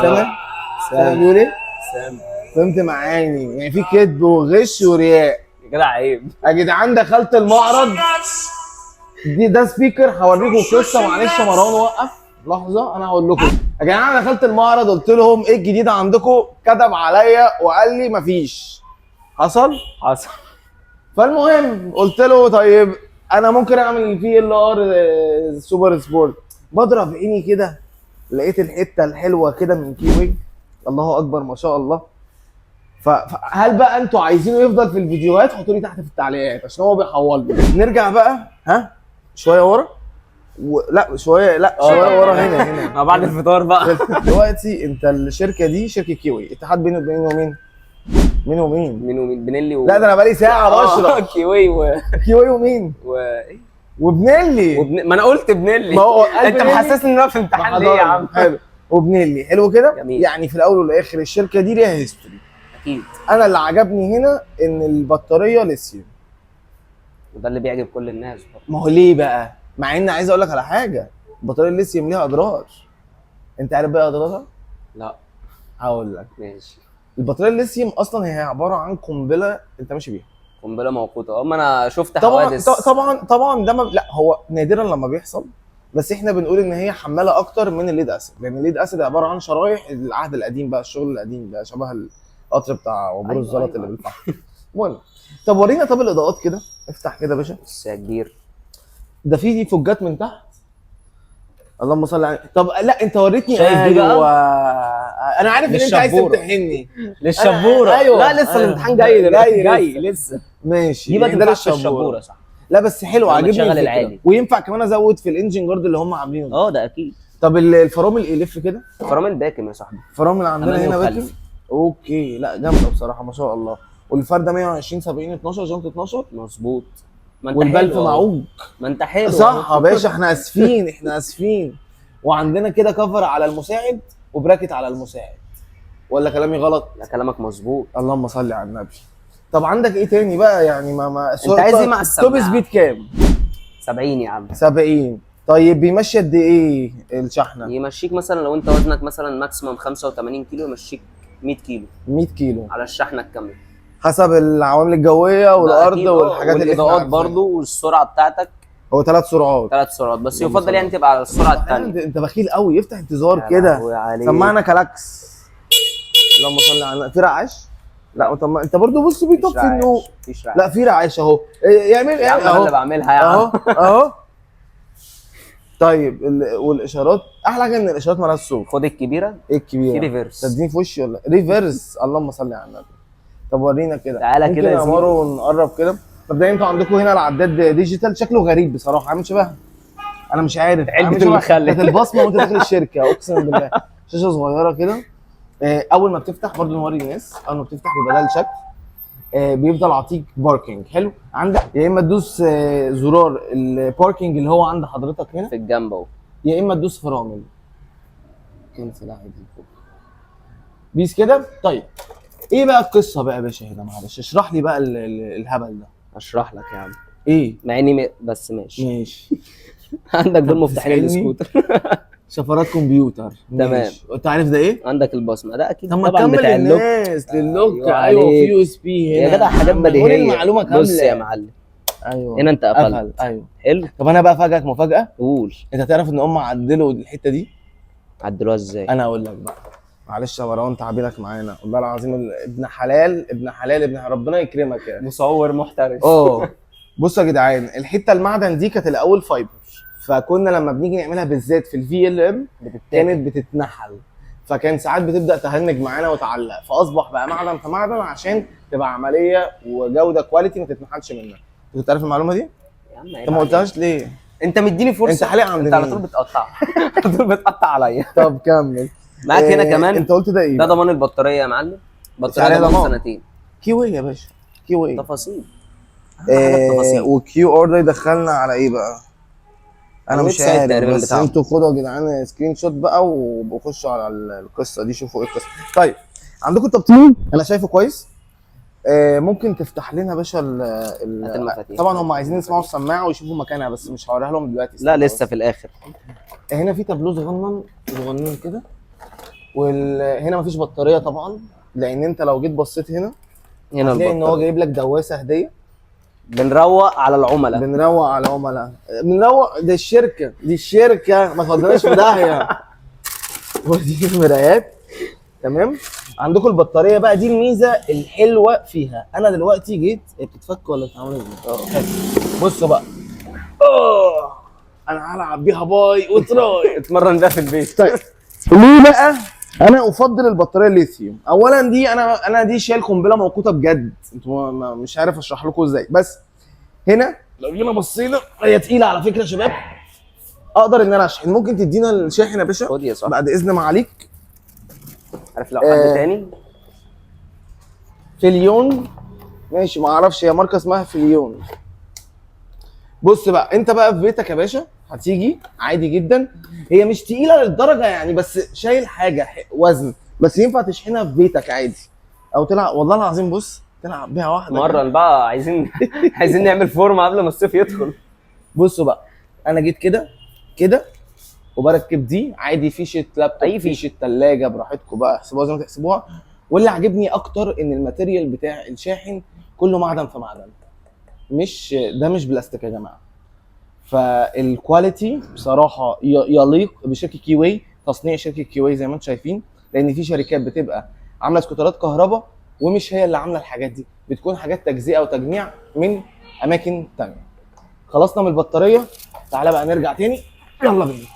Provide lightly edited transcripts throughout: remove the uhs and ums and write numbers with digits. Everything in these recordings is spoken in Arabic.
سامع بيقول ايه؟ فهمت معاني، يعني في كذب وغش ورياء يا جدع عيب يا جدعان. دخلت المعرض ده سبيكر، هوريكم قصه. معلش يا مروان وقف لحظه، انا هقول لكم يا جدعان. انا دخلت المعرض قلت لهم ايه الجديد عندكم، كتب عليا وقال لي مفيش. حصل. فالمهم قلت له طيب انا ممكن اعمل في ال ار سوبر سبورت. بضرب عيني كده لقيت الحته الحلوه كده من كيوي، الله اكبر ما شاء الله. فهل بقى انتوا عايزينه يفضل في الفيديوهات؟ حطوا لي تحت في التعليقات عشان هو بيحولني. نرجع بقى شويه ورا شويه ورا هنا بعد الفطار بقى. دلوقتي انت الشركه دي شركه كيوي، اتحاد بينه وبين مين بنيلي لا ده انا بقالي ساعه بشرح. كيوي ومين وبنيلي ما انا قلت بنيلي. ما هو انت محسسني ان انا في امتحان ليه يا عم؟ حلو. وبنيلي حلو كده جميل. يعني في الاول والاخر الشركه دي ليها هيستوري. اكيد. انا اللي عجبني هنا ان البطاريه ليثيوم، وده اللي بيعجب كل الناس برضه. ما هو ليه بقى؟ مع ان عايز اقول لك على حاجه، البطاريه الليثيوم ليها اضرار. انت عارف بقى اضرارها؟ لا هقول لك. ماشي. البطاريه الليثيوم اصلا هي عباره عن قنبله انت ماشي بيها، قنبله موقوته. اما انا شفت طبعا حوادث. طبعا ده لا هو نادرا لما بيحصل، بس احنا بنقول ان هي حماله اكتر من الليد اسيد، لان الليد اسيد عباره عن شرايح العهد القديم بقى، الشغل القديم ده شبه القطر بتاع عبور الزلط اللي بالفحم. المهم طب ورينا طب الاضاءات كده، افتح كده يا باشا. بس يا كبير ده في فجات من تحت، اللهم صل على. طب لا انت وريتني ايوه انا عارف ان انت عايز تمتحني للشبوره. أيوة. لا لسه الامتحان جاي دلوقتي، جاي لسه. ماشي دي بقى الشبوره صح. لا بس حلو عاجبني العادي. وينفع كمان ازود في الانجن جارد اللي هم عاملينه. ده اكيد. طب الفرامل يلف كده؟ فرامل باكم يا صاحبي. فرامل عندنا هنا باكم. اوكي لا جامده بصراحه ما شاء الله. والفرده 120 70 12 جنط 12 مظبوط. ما انت والبلف معوج. ما انت حلو صح يا باشا، احنا اسفين. وعندنا كده كفر على المساعد وبراكت على المساعد، ولا كلامي غلط؟ لا كلامك مظبوط. اللهم صل على النبي. طب عندك ايه تاني بقى يعني انت عايز ايه مع السماعه؟ توب سبيد كام؟ 70 يا عم. 70. طيب بيمشي قد ايه الشحنه؟ يمشيك مثلا لو انت وزنك مثلا ماكسيمم 85 كيلو يمشيك 100 كيلو. 100 كيلو على الشحنه الكامله حسب العوامل الجويه والارض والحاجات اللي الاضاءات برضه والسرعه بتاعتك. هو 3 سرعات. 3 سرعات بس يفضل يعني تبقى على السرعه الثانيه. انت بخيل قوي، افتح انتظار كده. سمعنا كلاكس. اللهم صل على في رعاش. لا طب انت برضه بص بيطفي انه لا في رعاش اهو. يعمل اهو اللي بعملها يا عم اهو. طيب والاشارات احلى حاجه ان الاشارات مالهاش صوت. خد الكبيره. ايه الكبيره؟ في ريفرس. تديني في وشي ولا ريفرس؟ اللهم صل على النبي. طب ورينا كده. تعالى كده يا مارو ونقرب كده. مبدئيا انتوا عندكم هنا العداد ديجيتال شكله غريب بصراحه، عامل شبه انا مش عارف علبه المخلل كانت البصمه وانت داخل الشركه اقسم بالله. شاشه صغيره كده. اول ما بتفتح برضه نوري الناس، اول ما بتفتح بيبقى ده الشكل. بيفضل عطيك باركينج حلو. عندك يا اما تدوس زرار الباركينج اللي هو عند حضرتك هنا في الجنب اهو، يا اما تدوس فرامل. كنسل عادي بيس كده. طيب ايه بقى القصه بقى يا باشا هنا؟ معلش اشرح لي بقى الهبل ده. اشرح لك يا عم. ايه مع اني بس ماشي. عندك دول مفتاحين السكوتر. شفرات كمبيوتر. تمام. انت عارف ده ايه؟ عندك البصمه ده اكيد طبعا بتاع الناس للوك. ايوه في يو اس بي هنا يا جدع، حاجات بديهيه. قول المعلومه كامله. بص يا معلم. ايوه هنا انت قفلت. ايوه حلو. طب انا بقى افاجئك مفاجاه. قول. انت تعرف ان هم عدلوا الحته دي؟ عدلوها ازاي؟ انا اقول لك بقى. معلش يا مروان تعبينك معانا والله العظيم. ابن حلال ربنا يكرمك يعني. مصور محترف. بصوا يا جدعان، الحته المعدن دي كانت الاول فايبر، فكنا لما بنيجي نعملها بالذات في الفي ال ام كانت بتتنحل، فكان ساعات بتبدا تهنج معانا وتعلق، فاصبح بقى معدن في معدن عشان تبقى عمليه وجوده كواليتي ما تتنحلش منها. انت كنت عارف المعلومه دي؟ يا عم انت ما قلتهاش ليه؟ انت مديني فرصه. انت حالق عند انت على طول بتقطع. على طول بتقطع عليا. طب كمل. معاك هنا كمان. انت قلت ده ايه؟ ده ضمان البطاريه يا معلم. بطاريه ضمان 2 سنين. كيو يا باشا، كيو تفاصيل. وكيو ار ده يدخلنا على ايه بقى؟ انا مش عارف، بس انتوا خدوا يا جدعان سكرين شوت بقى وخشوا على القصه دي شوفوا ايه القصه. طيب عندكم تبطيل انا شايفه كويس. ممكن تفتح لنا يا باشا طبعا هم عايزين يسمعوا السماعه ويشوفوا مكانها، بس مش هوريها لهم دلوقتي. لا لسه في الاخر. هنا في تابلو صغنن كده وهنا مفيش بطاريه طبعا، لان انت لو جيت بصيت هنا هنا هتلاقي ان هو البطارية. جايب لك دواسه هديه. بنروق على العملاء. بنروق على العملاء، بنروق. دي الشركه ما تودناش في داهيه. ودي المرايات. تمام. عندكم البطاريه بقى، دي الميزه الحلوه فيها. انا دلوقتي جيت، هي بتتفك ولا بتتعمل ازاي؟ حلو. بصوا بقى، انا هلعب بيها باي وتراي. اتمرن ده في البيت. طيب ليه بقى انا افضل البطاريه الليثيوم؟ اولا دي انا دي شايل قنبله موقوته بجد، انتوا مش عارف اشرح لكم ازاي. بس هنا لو جينا بصينا، هي تقيله على فكره يا شباب. اقدر ان انا اشحن. ممكن تدينا الشاحن يا باشا خد يا صاحبي. بعد اذن معاليك. عارف لو حد تاني فيليون، ماشي، ما اعرفش هي ماركه اسمها فيليون. بص بقى، انت بقى في بيتك يا باشا هتيجي عادي جدا. هي مش تقيله للدرجه يعني، بس شايل حاجه وزن، بس ينفع تشحنها في بيتك عادي، او تلعب. والله العظيم بص، تلعب بيها واحده كده. مرن بقى، عايزين نعمل فورمه قبل ما الصيف يدخل. بصوا بقى، انا جيت كده كده وبركب دي عادي، فيشه لابتوب، أي فيشه ثلاجه، براحتكم بقى احسبوها زي ما تحسبوها. واللي عجبني اكتر ان الماتيريال بتاع الشاحن كله معدن في معدن، ده مش بلاستيك يا جماعه. فالكواليتي بصراحه يليق بشركه كيوي، تصنيع شركه كيوي زي ما انتم شايفين. لان في شركات بتبقى عامله سكوترات كهرباء ومش هي اللي عامله الحاجات دي، بتكون حاجات تجزئه وتجميع من اماكن تانية. خلصنا من البطاريه، تعالى بقى نرجع تاني، يلا بينا.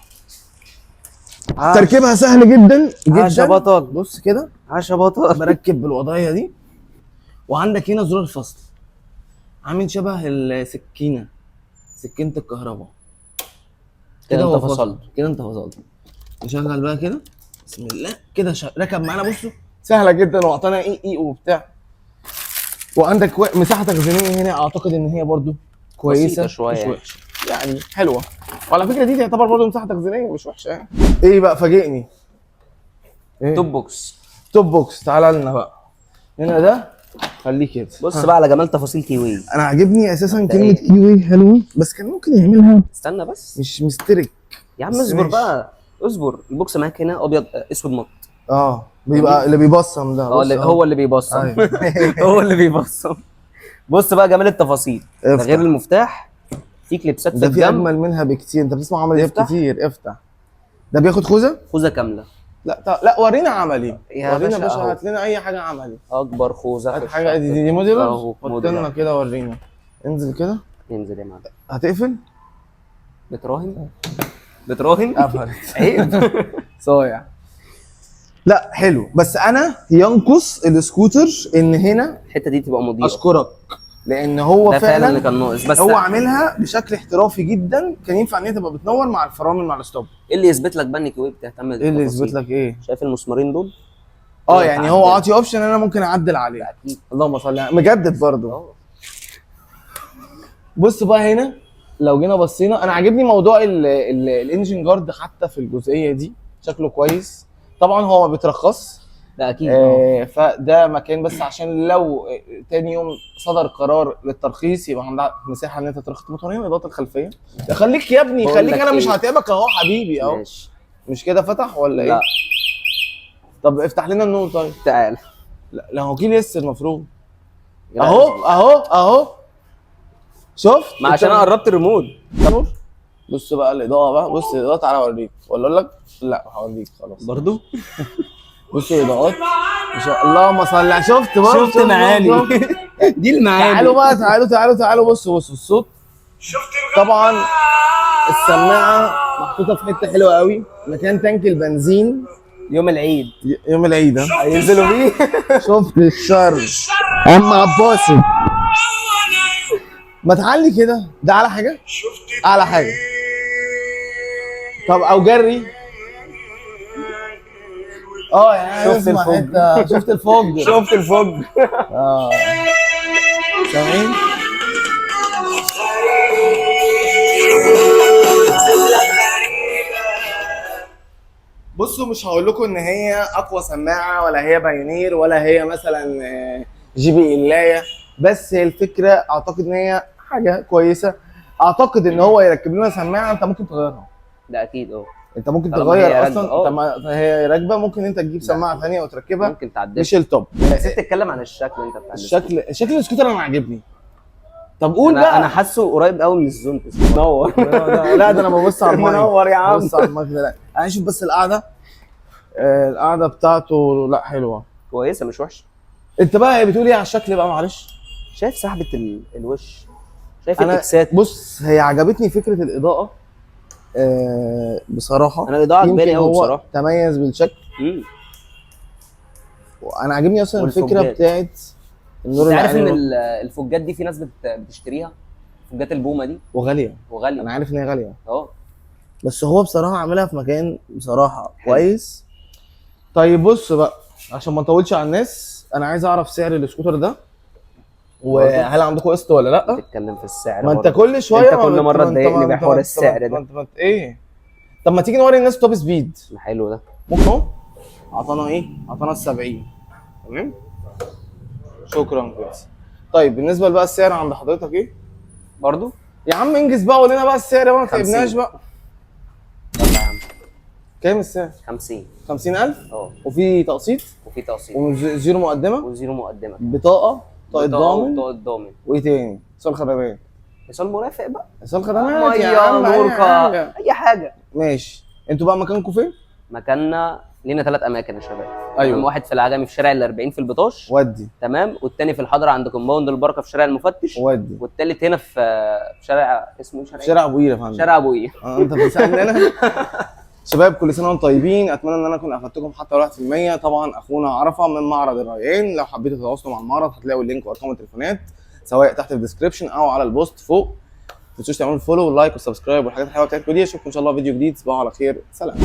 تركيبها سهل جدا عاش يا بطل. بص كده، عاش يا بطل. بركب بالوضعيه دي. وعندك هنا زرار الفصل، عامل شبه السكينه، سكينه الكهرباء كده هو انت فصلت. كده انت فصلت. نشغل بقى كده، بسم الله كده. ركب معانا. بصوا سهله جدا، واعطانا اي وبتاع. وعندك مساحه تخزينيه هنا، اعتقد ان هي برضو كويسه بسيطة شوية مش يعني. وحشه يعني، حلوه. وعلى فكره دي تعتبر برضو مساحه تخزينيه مش وحشه يعني. ايه بقى فاجئني؟ ايه؟ توب بوكس. توب بوكس. تعالى لنا بقى هنا، ده خليه كده. بص بقى على جمال تفاصيل كيوي. انا عاجبني اساسا انت كلمه ايه؟ كيوي حلوه، بس كان ممكن يعملها استنى بس مش مسترك. يا عم، بس اصبر ماشي. بقى اصبر. البوكس معاك هنا ابيض اسود مط. بيبقى اللي بيبصم ده. بص هو اللي بيبصم. أيوة. هو اللي بيبصم. بص بقى جمال التفاصيل. ده افتح. غير المفتاح، في كليبسات في ده في الجنب. اجمل منها بكتير، انت بتسمع عمليات افتح. كتير. افتح. ده بياخد خوذه؟ خوذه كامله. لا ورينا عملي. يا ورينا باشا يا باشا، أهو. هات لنا اي حاجه عملي. اكبر خوذه هات في حاجه. الشقة. دي موديلر. أهو حط لنا موديلر. كده ورينا. انزل كده. انزل يا معلم. هتقفل؟ بتراهن. بتراهن. قفلت. عيب. صايع. لا حلو، بس انا ينقص السكوتر ان هنا الحته دي تبقى مضيئه. اشكرك، لان هو ده فعلا اللي فعلا كان ناقص. بس هو عاملها بشكل احترافي جدا. كان ينفع ان هي تبقى بتنور مع الفرامل مع الستوب. ايه اللي يثبت لك بقى ان كيوي بتهتم ايه اللي بالتفاصيل؟ يثبت لك ايه؟ شايف المسمارين دول؟ يعني هو عاطي اوبشن انا ممكن اعدل عليه. اكيد. اللهم صل على مجدد برضو. اه. بص بقى هنا، لو جينا بصينا، انا عاجبني موضوع الانجن جارد حتى في الجزئيه دي، شكله كويس. طبعا هو ما بيترخص. ده اكيد. فده مكان بس عشان لو تاني يوم صدر قرار للترخيص يبقى عندها مساحه ان انت ترخص الموتورين. الاضاءه الخلفيه، خليك يا ابني، بقول خليك. لك انا مش إيه؟ هتعبك اهو حبيبي اهو. ماشي. مش كده فتح ولا لا. ايه؟ طب افتح لنا النور طيب. تعال. لا هو كي لسه المفروض. لا، اهو شفت؟ ما عشان انا قربت الريموت. نور. بص بقى الاضاءه بقى، بص الاضاءه. تعالى اوريك ولا اقول لك؟ لا هوريك خلاص. برضو. بص الاضاءات. اللهم صل على. شفت برضه؟ شفت معاني. دي المعاني. تعالوا بقى، تعالوا بصوا الصوت. طبعا السماعه محطوطه في حته حلوه قوي، مكان تانك البنزين. يوم العيد. يوم العيد هينزلوا بيه. شفت الشر عم عباسي. ما تعلي كده، ده على حاجه، اعلى حاجه. طب او جري. يعني شفت الفجر. شفت الفجر. شفت الفجر. سامعين؟ بصوا مش هقول لكم ان هي اقوى سماعه، ولا هي بايونير، ولا هي مثلا جي بي اللايه. بس هي الفكره، اعتقد ان هي حاجه كويسه. اعتقد ان هو يركب لنا سماعه انت ممكن تغيرها. ده اكيد. انت ممكن طالما تغير هي اصلا. راكبة، طب ما هي راكبه، ممكن انت تجيب سماعه ثانيه وتركبها، ممكن تعدل. مش التوب. بس انت تتكلم عن الشكل انت بتاع شكل السكوتر انا عاجبني. طب قول انا بقى. انا حاسه قريب قوي من الزونتس. منور. لا ده انا ببص على المايك. منور يا عم. ببص على المايك ده. لا انا اشوف بس القعده. القعده بتاعته لا حلوه. كويسه مش وحشه. انت بقى بتقول ايه على الشكل بقى معلش؟ شايف سحبه الوش، شايف انا الاكسات. بص هي عجبتني فكره الاضاءه بصراحه. انا الاضاءه عجباني يمكن قوي هو بصراحه. تميز بالشكل. وانا عاجبني اصلا الفكره والفوجات. بتاعت النور انت عارف ان العالي الفوجات دي في ناس بتشتريها، فوجات البومه دي، وغاليه. وغاليه. انا عارف ان هي غاليه، اه بس هو بصراحه عاملها في مكان بصراحه حلو. كويس. طيب بص بقى، عشان ما نطولش على الناس، انا عايز اعرف سعر السكوتر ده، وهل عندكم قسط ولا لا؟ بتتكلم في السعر ما انت برضه. كل شويه انت كل مره تضايقني بحوار السعر ده. ايه؟ طب ما تيجي نوري الناس توب سبيد. حلو ده. ممكن اهو. عطانا ايه؟ عطانا ال 70. تمام؟ شكرا كويس. طيب بالنسبه بقى السعر عند حضرتك ايه؟ برضه يا عم انجز بقى، قول لنا بقى السعر بقى، ما تعبناش بقى. يلا يا عم. كام السعر؟ 50. 50,000؟ اه وفي تقسيط؟ وفي تقسيط وزيرو مقدمه؟ وزيرو مقدمه. بطاقه؟ بطاقه ضامن؟ بطاقه ضامن. وايه تاني؟ ايصال خدمات. ايصال مرافق بقى. ايصال خدمات يا ميه عم، نور أي حاجة. اي حاجه. ماشي. انتوا بقى مكانكم فين؟ مكاننا لينا 3 اماكن يا شباب. أيوة. تمام، واحد في العجمي في شارع ال40 في البطاش. ودي. تمام، والتاني في الحضره عند كومباوند البركه في شارع المفتش. ودي. والتالت هنا في شارع اسمه ايه؟ شارع ابو قير يا فندم. شارع ابو قير. انت بتسالني انا. شباب كل سنه وانتم طيبين، اتمنى ان انا اكون افدتكم حتى لو 1%. طبعا اخونا عرفه من معرض الريان، لو حبيتوا تتواصلوا مع المعرض هتلاقوا اللينك وارقام التليفونات سواء تحت في الديسكربشن او على البوست فوق. ما تنسوش تعملوا فولو ولايك وسبسكرايب والحاجات الحلوه بتاعتكم دي. اشوفكم ان شاء الله فيديو جديد. تصبحوا على خير، سلام.